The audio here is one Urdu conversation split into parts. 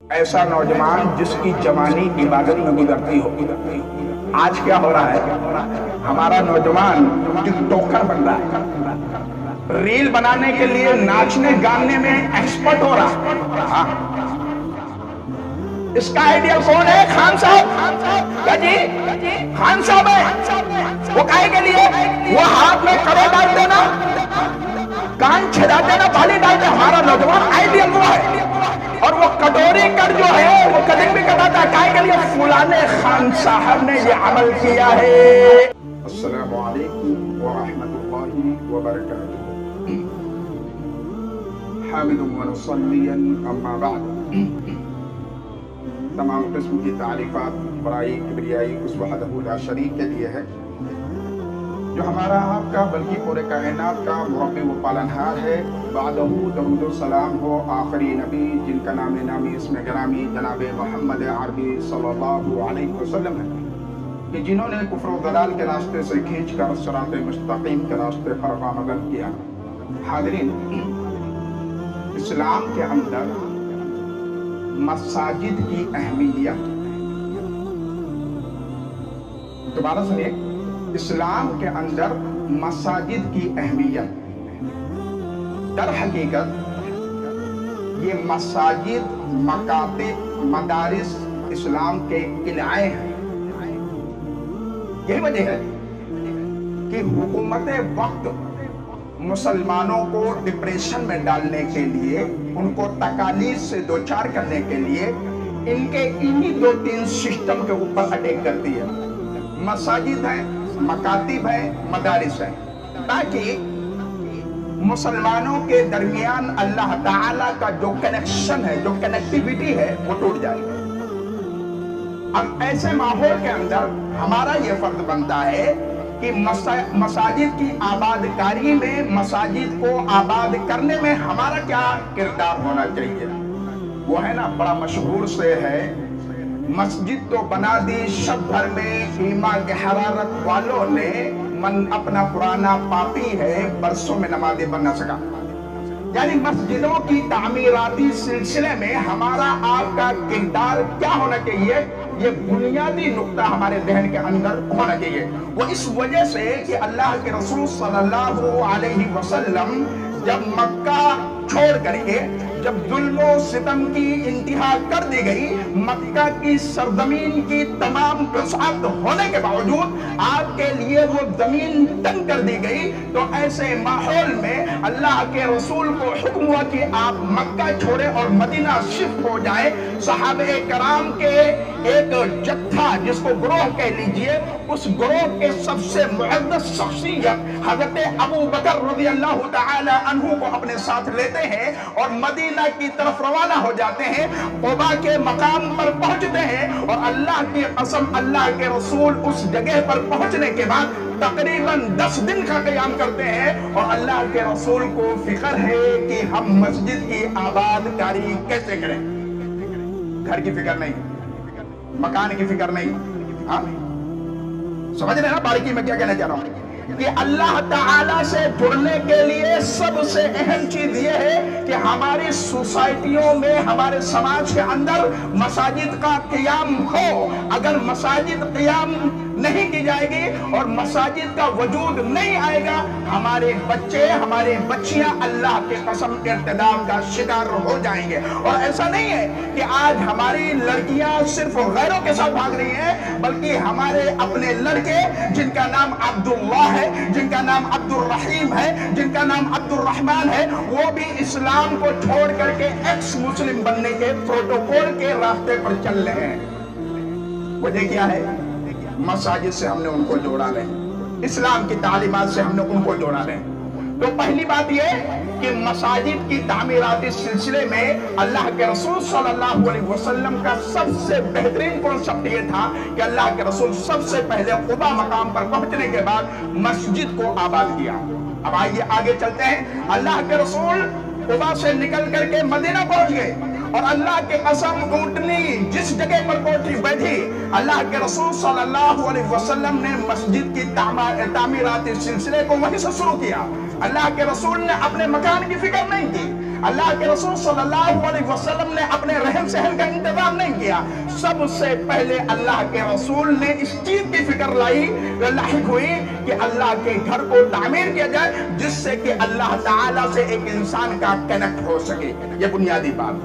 ایسا نوجوان جس کی جوانی عبادت میں گزرتی ہو. آج کیا ہو رہا ہے؟ ہمارا نوجوان ٹک ٹاکر بن رہا ہے، ریل بنانے کے لیے ناچنے گانے میں ایکسپرٹ ہو رہا. اس کا آئیڈیا کون ہے؟ خان صاحب. کیا جی؟ خان صاحب ہے. وہ کہے کے لیے وہ ہاتھ میں کڑے ڈال دینا، کان چھڑا دینا، بالی ڈال دینا. ہمارا نوجوان آئیڈیا وہ ہے، اور وہ کٹوری کر جو ہے وہ کٹنگ بھی کٹاتا ہے. کہے کے لیے فلانے خان صاحب نے یہ عمل کیا ہے. السلام علیکم ورحمۃ اللہ وبرکاتہ. حامد ونصلی اما بعد. تمام قسم کی تعریفات بڑائی کبریائی اس وحدہ لا شریک کے لیے ہے جو ہمارا آپ کا بلکہ پورے کائنات کا مربی و پالنہار ہے. بعدہ درود و سلام ہو آخری نبی جن کا نام نامی اسم گرامی جناب محمد عربی صلی اللہ علیہ وسلم ہے، کہ جنہوں نے کفر و ضلال کے راستے سے کھینچ کر صراط مستقیم کے راستے پر گامزن کیا. حاضرین، اسلام کے اندر مساجد کی اہمیت، دوبارہ سنیے، اسلام کے اندر مساجد کی اہمیت. در حقیقت یہ مساجد، مکاتب، مدارس اسلام کے قلعے ہیں. یہی وجہ ہے کہ حکومت وقت مسلمانوں کو ڈپریشن میں ڈالنے کے لیے، ان کو تکالیف سے دوچار کرنے کے لیے ان کے انہی دو تین سسٹم کے اوپر اٹیک کرتی ہے. مساجد ہیں، مکاتب ہیں، مدارس ہیں، تاکہ مسلمانوں کے درمیان اللہ تعالیٰ کا جو کنیکشن ہے، جو کنیکٹیویٹی ہے، وہ ٹوٹ جائے. اب ایسے ماحول کے اندر ہمارا یہ فرض بنتا ہے کہ مساجد کی آباد کاری میں، مساجد کو آباد کرنے میں ہمارا کیا کردار ہونا چاہیے. وہ ہے نا، بڑا مشہور سے ہے، مسجد تو بنا دی شب بھر میں ایمان کے حرارت والوں نے، من اپنا پرانا پاپی ہے برسوں میں نمازیں بن نہ سکا. یعنی مسجدوں کی تعمیراتی سلسلے میں ہمارا آپ کا کردار کیا ہونا چاہیے، یہ بنیادی نقطہ ہمارے ذہن کے اندر ہونا چاہیے. وہ اس وجہ سے کہ اللہ کے رسول صلی اللہ علیہ وسلم جب مکہ چھوڑ کر کے، جب ظلم و ستم کی انتہا کر دی گئی، مکہ کی سرزمین کی تمام وسعت ہونے کے باوجود آپ کے لیے وہ زمین تنگ کر دی گئی، تو ایسے ماحول میں اللہ کے رسول کو حکم ہوا کہ آپ مکہ چھوڑے اور مدینہ شفٹ ہو جائے. صحابہ کرام کے ایک جتھا، جس کو گروہ کہہ لیجئے، اس گروہ کے سب سے معزز شخصیت حضرت ابو بکر رضی اللہ تعالی عنہ کو اپنے ساتھ لیتے ہیں اور مدینہ کی طرف روانہ ہو جاتے ہیں. قباء کے مقام پر پہنچتے ہیں اور اللہ کی قسم، اللہ کے رسول اس جگہ پر پہنچنے کے بعد تقریباً 10 دن کا قیام کرتے ہیں، اور اللہ کے رسول کو فکر ہے کہ ہم مسجد کی آباد کاری کیسے کریں. گھر کی فکر نہیں، مکان کی فکر نہیں. ہاں، سمجھ رہے ہیں نا باریکی میں کیا کہنا چاہ رہا ہوں؟ کہ اللہ تعالیٰ سے جڑنے کے لیے سب سے اہم چیز یہ ہے کہ ہماری سوسائٹیوں میں، ہمارے سماج کے اندر مساجد کا قیام ہو. اگر مساجد قیام نہیں کی جائے گی اور مساجد کا وجود نہیں آئے گا، ہمارے بچے، ہماری بچیاں اللہ کے قسم ارتداد کا شکار ہو جائیں گے. اور ایسا نہیں ہے کہ آج ہماری لڑکیاں صرف غیروں کے ساتھ بھاگ رہی ہیں، بلکہ ہمارے اپنے لڑکے جن کا نام عبداللہ ہے، جن کا نام عبد الرحیم ہے، جن کا نام عبد الرحمن ہے، وہ بھی اسلام کو چھوڑ کر کے ایکس مسلم بننے کے پروٹوکول کے راستے پر چل رہے ہیں. وجہ کیا ہے؟ مساجد سے ہم نے ان کو جوڑا لیں، اسلام کی تعلیمات سے ہم نے ان کو جوڑا لیں. تو پہلی بات یہ کہ مساجد کی تعمیراتی سلسلے میں اللہ کے رسول صلی اللہ علیہ وسلم کا سب سے بہترین کنسپٹ یہ تھا کہ اللہ کے رسول سب سے پہلے قباء مقام پر پہنچنے کے بعد مسجد کو آباد کیا. اب آئیے آگے چلتے ہیں. اللہ کے رسول قباء سے نکل کر کے مدینہ پہنچ گئے، اور اللہ کے قسم اونٹنی جس جگہ پر پہنچی بیٹھی، اللہ کے رسول صلی اللہ علیہ وسلم نے مسجد کی تعمیراتی سلسلے کو وہیں سے شروع کیا. اللہ کے رسول نے اپنے مکان کی فکر نہیں کی. اللہ کے رسول صلی اللہ علیہ وسلم نے اپنے رہن سہن کا انتظام نہیں کیا، سب سے پہلے اللہ کے رسول نے اس چیز کی فکر لاحق ہوئی کہ اللہ کے گھر کو تعمیر کیا جائے جس سے کہ اللہ تعالیٰ سے ایک انسان کا کنیکٹ ہو سکے۔ یہ بنیادی بات۔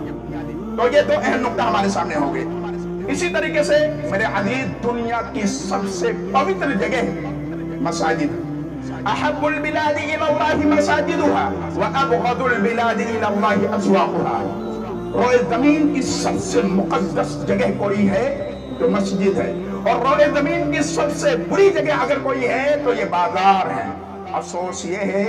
تو یہ دو اہم نقطہ ہمارے سامنے ہو گئے۔ اسی طریقے سے میرے عزیز، دنیا کی سب سے پوتر جگہ مساجد۔ احب البلاد الى اللہ مساجدها وابغض البلاد الى اللہ اسواقها۔ روئے زمین کی سب سے مقدس جگہ کوئی ہے تو مسجد ہے، اور روئے زمین کی سب سے بری جگہ اگر کوئی ہے تو یہ بازار ہے۔ افسوس یہ ہے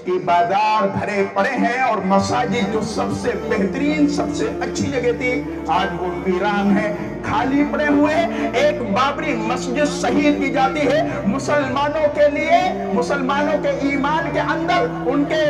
کہ بازار بھرے پڑے ہیں اور مساجد جو سب سے بہترین سب سے اچھی جگہ تھی آج وہ ویران ہے، خالی پڑے ہوئے۔ ایک بابری مسجد شہید کی جاتی ہے مسلمانوں کے لیے، مسلمانوں کے ایمان کے اندر، ان کے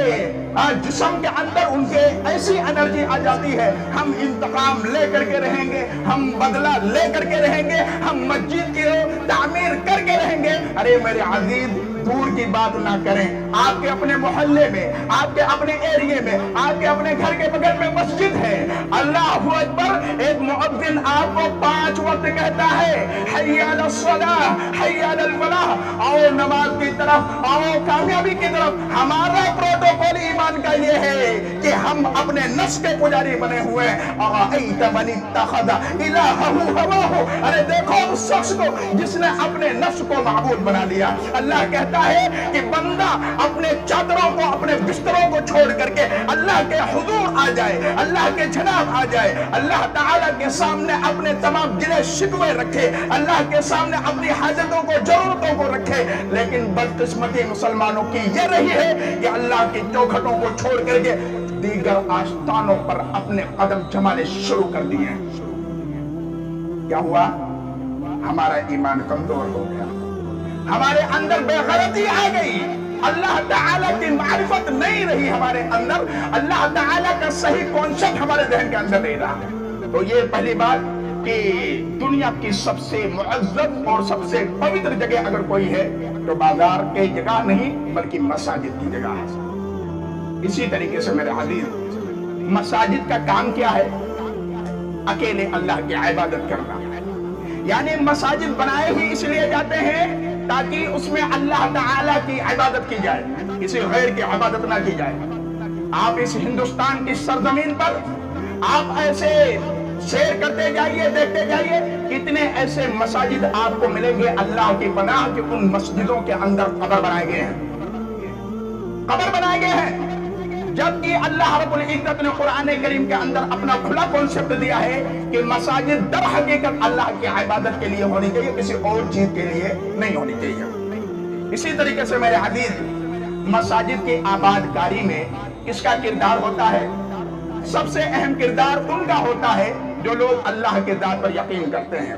جسم کے اندر ان کے ایسی انرجی آ جاتی ہے، ہم انتقام لے کر کے رہیں گے، ہم بدلہ لے کر کے رہیں گے، ہم مسجد کی تعمیر کر کے رہیں گے۔ ارے میرے عزیز، دور کی بات نہ کریں، آپ کے اپنے محلے میں، آپ کے اپنے ایریے میں، آپ کے اپنے گھر کے بغل میں مسجد ہے۔ اللہ اکبر، ایک مؤذن آپ کو 5 وقت کہتا ہے حی علی الصلاۃ، حی علی الفلاح، آؤ نماز کی طرف، آؤ کامیابی کی طرف۔ ہمارا پروٹوکول ایمان کا یہ ہے کہ ہم اپنے نفس کے پجاری بنے ہوئے ہیں۔ ارأیت من اتخذ الہہ ہواہ، ارے دیکھو اس شخص کو جس نے اپنے نفس کو معبود بنا لیا۔ اللہ کہتا ہے کہ بندہ اپنے چادروں کو، اپنے بستروں کو چھوڑ کر کے اللہ کے حضور آ جائے، اللہ کے جناب آ جائے، اللہ تعالیٰ کے سامنے اپنے تمام گلے شکوے رکھے، اللہ کے سامنے اپنی حاجتوں کو، ضرورتوں کو رکھے۔ لیکن بدقسمتی مسلمانوں کی یہ رہی ہے کہ اللہ کی چوکھٹوں کو چھوڑ کر کے دیگر آستانوں پر اپنے قدم جمانے شروع کر دیے۔ کیا ہوا؟ ہمارا ایمان کمزور ہو گیا، ہمارے اندر بے غیرتی آ گئی، اللہ تعالیٰ کی معرفت نہیں رہی ہمارے اندر، اللہ تعالیٰ کا صحیح کانسیپٹ ہمارے ذہن کے اندر نہیں رہا۔ تو یہ پہلی بات کہ دنیا کی سب سے معزز اور سب سے پوتر جگہ اگر کوئی ہے تو بازار کی جگہ نہیں بلکہ مساجد کی جگہ ہے۔ اسی طریقے سے میرے عزیز، مساجد کا کام کیا ہے؟ اکیلے اللہ کی عبادت کرنا، یعنی مساجد بنائے ہی اس لیے جاتے ہیں تاکہ اس میں اللہ تعالیٰ کی عبادت کی جائے، کسی غیر کی عبادت نہ کی جائے۔ آپ اس ہندوستان کی سرزمین پر آپ ایسے سیر کرتے جائیے، دیکھتے جائیے، کتنے ایسے مساجد آپ کو ملیں گے اللہ کی پناہ کہ ان مسجدوں کے اندر قبر بنائے گئے ہیں، قبر بنائے گئے ہیں۔ جبکہ اللہ رب العزت نے قرآن کریم کے اندر اپنا کھلا کانسیپٹ دیا ہے کہ مساجد در حقیقت اللہ کی عبادت کے لیے ہونی چاہیے، کسی اور چیز کے لیے نہیں ہونی چاہیے۔ اسی طریقے سے میرے عزیز، مساجد کی آباد کاری میں کس کا کردار ہوتا ہے؟ سب سے اہم کردار ان کا ہوتا ہے جو لوگ اللہ کے ذات پر یقین کرتے ہیں،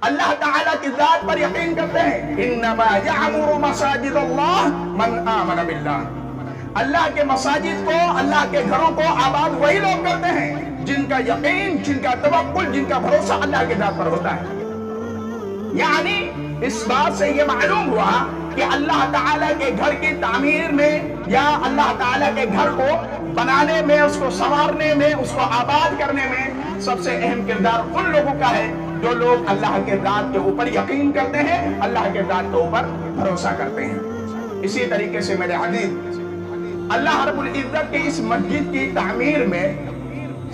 اللہ تعالیٰ کی ذات پر یقین کرتے ہیں۔ انما یعمر مساجد اللہ من آمن باللہ، اللہ کے مساجد کو، اللہ کے گھروں کو آباد وہی لوگ کرتے ہیں جن کا یقین، جن کا توکل، جن کا بھروسہ اللہ کے ذات پر ہوتا ہے۔ یعنی اس بات سے یہ معلوم ہوا کہ اللہ تعالیٰ کے گھر کی تعمیر میں یا اللہ تعالیٰ کے گھر کو بنانے میں، اس کو سنوارنے میں، اس کو آباد کرنے میں سب سے اہم کردار ان لوگوں کا ہے جو لوگ اللہ کے ذات کے اوپر یقین کرتے ہیں، اللہ کے ذات کے اوپر بھروسہ کرتے ہیں۔ اسی طریقے سے میرے عزیز، اللہ رب العزت کی اس مسجد کی تعمیر میں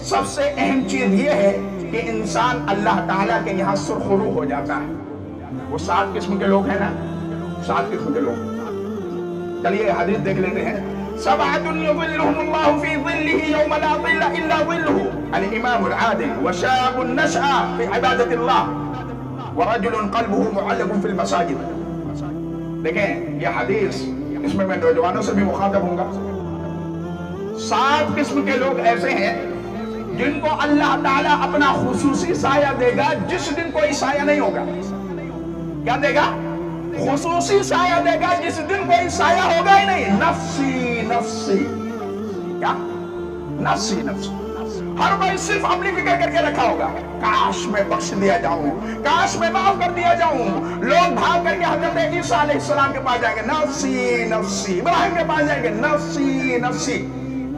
سب سے اہم چیز یہ ہے کہ انسان اللہ تعالیٰ کے یہاں سرخرو ہو جاتا ہے۔ وہ 7 قسم کے لوگ ہیں نا، 7 قسم کے لوگ۔ چلیے حدیث دیکھ لیتے ہیں۔ سبعۃ یظلهم اللہ فی ظلہ یوم لا ظل الا ظلہ، الامام العادل وشاب نشأ فی عبادت اللہ ورجل قلبہ معلق فی المساجد۔ دیکھیں یہ حدیث، اس میں نوجوانوں سے بھی مخاطب ہوں گا۔ 7 قسم کے لوگ ایسے ہیں جن کو اللہ تعالیٰ اپنا خصوصی سایہ دے گا جس دن کوئی سایہ نہیں ہوگا۔ کیا دے گا؟ خصوصی سایہ دے گا جس دن کوئی سایہ ہوگا ہی نہیں۔ نفسی نفسی، کیا؟ نفسی نفسی۔ ہر کوئی صرف اپنی فکر کر کے رکھا ہوگا، کاش میں بخش دیا جاؤں، کاش میں معاف کر دیا جاؤں۔ لوگ بھاگ کر کے حضرت عیسیٰ علیہ السلام کے پاس جائیں گے، نفسی نفسی۔ ابراہیم کے پاس جائیں گے، نفسی نفسی۔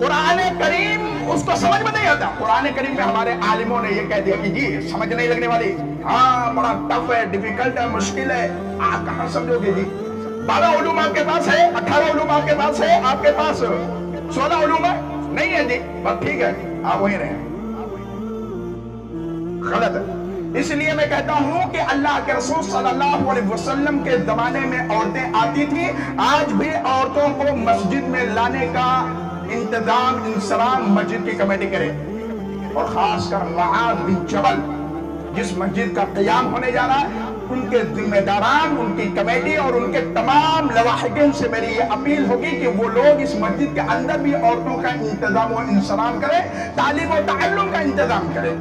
قرآن کریم اس کو سمجھ میں نہیں آتا. قرآن کریم میں ہمارے عالموں نے یہ کہہ دیا کہ جی سمجھ نہیں لگنے والی, ہاں بڑا ٹف ہے, ڈیفیکلٹ ہے, مشکل ہے. آپ کہاں سمجھو گے جی؟ 12 علوم آپ کے پاس ہے, 18 علوم آپ کے پاس ہے, آپ کے پاس 16 علوم ہے نہیں ہے جی, بس ٹھیک ہے آپ وہیں رہیں. غلط ہے. اس لیے میں کہتا ہوں کہ اللہ کے رسول صلی اللہ علیہ وسلم کے زمانے میں عورتیں آتی تھی, آج بھی عورتوں کو مسجد میں لانے کا انتظام انسلام مسجد کی کمیٹی کرے, اور خاص کر معاذ بن جبل جس مسجد کا قیام ہونے جا رہا ہے, ان کے ذمہ داران, ان کی کمیٹی اور ان کے تمام لواحقین سے میری یہ اپیل ہوگی کہ وہ لوگ اس مسجد کے اندر بھی عورتوں کا انتظام و انسلام کریں, تعلیم و تعلم کا انتظام کریں.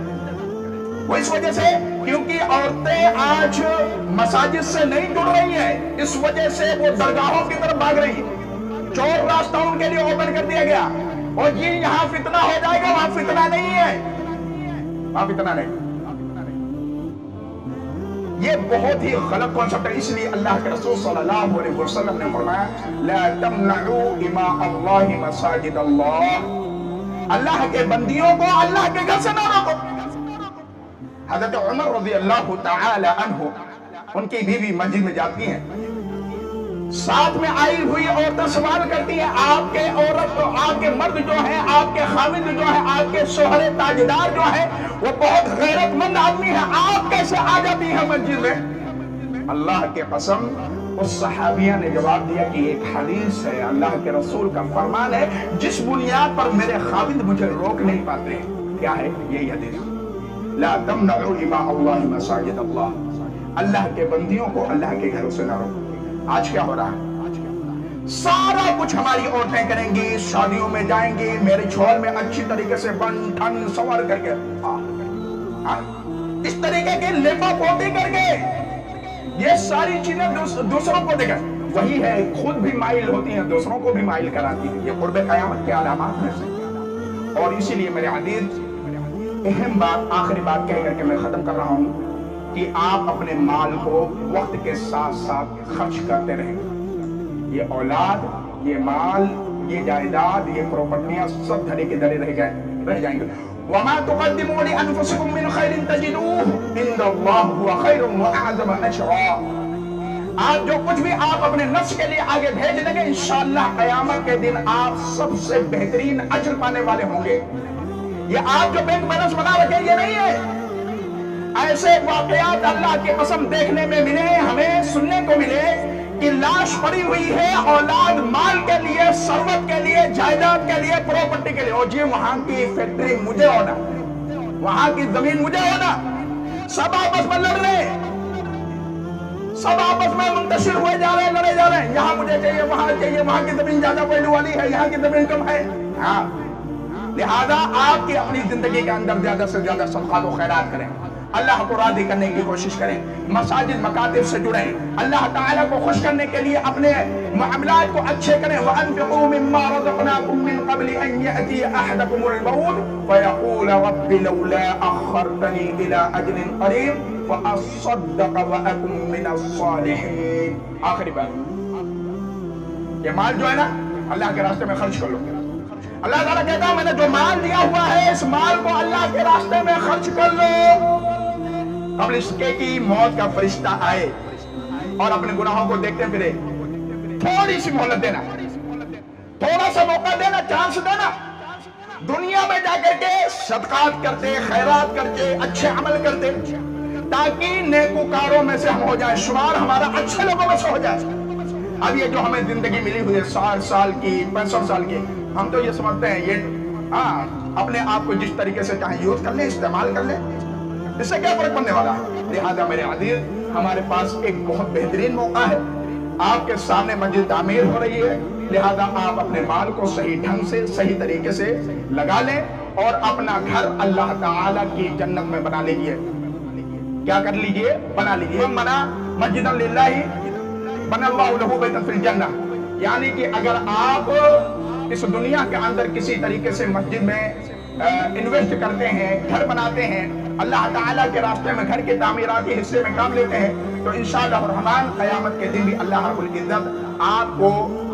وہ اس وجہ سے کیونکہ عورتیں آج مساجد سے نہیں جڑ رہی ہیں, اس وجہ سے وہ درگاہوں کی طرف بھاگ رہی ہیں. چور راستہ ان کے لیے اوپن کر دیا گیا, اور جی یہاں فتنہ ہو جائے گا, وہاں فتنہ نہیں ہے, وہاں فتنہ نہیں. یہ بہت ہی غلط کانسیپٹ ہے. اس لیے اللہ کے رسول صلی اللہ علیہ وسلم نے فرمایا لا تمنعوا اماء اللہ مساجد اللہ, اللہ کے بندیوں کو اللہ کے گھر سے نہ روکو. حضرت عمر رضی اللہ تعالی عنہ, ان کی بیوی مسجد میں جاتی ہیں, ساتھ میں آئی ہوئی عورتیں سوال کرتی ہیں, آپ کے عورت, آپ کے مرد جو ہے, آپ کے خاوند جو ہے, آپ کے شوہر تاجدار جو ہے, وہ بہت غیرت مند آدمی ہے, آپ کیسے آ جاتی ہیں مسجد میں؟ اللہ کے قسم اس صحابیہ نے جواب دیا کہ ایک حدیث ہے, اللہ کے رسول کا فرمان ہے, جس بنیاد پر میرے خاوند مجھے روک نہیں پاتے. کیا ہے یہی حدیث؟ لا تمنعوا اماء اللہ مساجد اللہ, اللہ کے بندیوں کو اللہ کے گھروں سے نہ روکو. آج کیا ہو رہا ہے؟ سارا کچھ ہماری عورتیں کریں گی, شادیوں میں جائیں گی, میرج ہال میں اچھی طریقے سے بن ٹھن سنور کر کے, اس طریقے کی لبا پوٹی کر کے, یہ ساری چیزیں دوسروں کو دیکھیں, وہی ہے خود بھی مائل ہوتی ہیں, دوسروں کو بھی مائل کراتی ہیں. یہ قرب قیامت کے علامات میں سے. اور اسی لیے میرے عزیز اہم بات, آخری بات کہہ کر کے میں ختم کر رہا ہوں کہ آپ اپنے مال کو وقت کے ساتھ ساتھ خرچ کرتے رہیں. یہ اولاد, یہ مال, یہ جائیداد, یہ پراپرٹیاں سب دھڑے کے دھڑے رہ جائیں گے. وَمَا تُقَدِّمُوا لِأَنفُسِكُم مِّنْ خَيْرٍ تَجِدُوهُ عِندَ اللَّهِ هُوَ خَيْرٌ وَأَعْظَمَ أَجْرًا. آج جو کچھ بھی آپ اپنے نفس کے لیے آگے بھیج دیں گے, انشاءاللہ قیامت کے دن آپ سب سے بہترین اجر پانے والے ہوں گے. یہ آپ جو بینک بیلنس بنا رکھے یہ نہیں ہے. ایسے واقعات اللہ کی قسم دیکھنے میں ملے, ہمیں سننے کو ملے کہ لاش پڑی ہوئی ہے اولاد مال کے لیے, ثروت کے لیے, جائیداد کے لیے, پراپرٹی کے لیے. اور جی وہاں کی فیکٹری مجھے ہونا, وہاں کی زمین مجھے ہونا. سب آپس میں لڑ رہے ہیں, سب آپس میں منتشر ہوئے جا رہے ہیں, لڑے جا رہے ہیں. یہاں مجھے چاہیے, وہاں چاہیے, وہاں کی زمین زیادہ ویلیو والی ہے, یہاں کی زمین کم ہے. ہاں, لہذا آپ کی اپنی زندگی کے اندر زیادہ سے زیادہ صدقات و خیرات کریں, اللہ کو راضی کرنے کی کوشش کریں, مساجد مکاتب سے جڑیں, اللہ تعالیٰ کو خوش کرنے کے لیے اپنے معاملات کو اچھے کریں. وَأَنفِقُوا مِمَّا رَزَقْنَاكُم مِّن قَبْلِ أَن يَأْتِيَ أَحَدَكُمُ الْمَوْتُ فَيَقُولَ رَبِّ لَوْلَا أَخَّرْتَنِي إِلَىٰ أَجَلٍ قَرِيبٍ فَأَصَّدَّقَ وَأَكُن مِّنَ الصَّالِحِينَ. آخری بات, یہ مال جو ہے نا اللہ کے راستے میں خرچ کر لو. اللہ تعالیٰ کہتا ہے میں نے جو مال دیا ہوا ہے اس مال کو اللہ کے راستے میں خرچ کر لو, قبل اس کے کی موت کا فرشتہ آئے اور اپنے گناہوں کو دیکھتے پھرے. تھوڑی سی مہلت دینا, تھوڑا سا موقع دینا, چانس دینا. دنیا میں جا کر کے صدقات کرتے, خیرات کرتے, اچھے عمل کرتے, تاکہ نیکوکاروں میں سے ہم ہو جائیں, شمار ہمارا اچھے لوگوں میں سے ہو جائے. اب یہ جو ہمیں زندگی ملی ہوئی ہے 60 سال کی, 65 سال کی, ہم تو یہ سمجھتے ہیں یہ اپنے آپ کو جس طریقے سے چاہیں یوز کر لیں, استعمال کر لیں, اس سے کیا فرق پڑنے والا ہے. لہذا میرے عزیز ہمارے پاس ایک بہت بہترین موقع ہے, آپ کے سامنے مسجد تعمیر ہو رہی ہے, لہذا آپ اپنے مال کو صحیح ڈھنگ سے, صحیح طریقے سے لگا لیں اور اپنا گھر اللہ تعالیٰ کی جنت میں بنا لیجئے. کیا کر لیجئے؟ بنا لیجئے. من بنا مسجدا للہ بنا اللہ لہ بیتا فی الجنہ, یعنی کہ اگر آپ اس دنیا کے اندر کسی طریقے سے مسجد میں انویسٹ کرتے ہیں, گھر بناتے ہیں, اللہ تعالیٰ کے راستے میں گھر کے تعمیراتی حصے میں کام لیتے ہیں, تو انشاءاللہ الرحمن قیامت کے دن بھی اللہ رب العزت آپ کو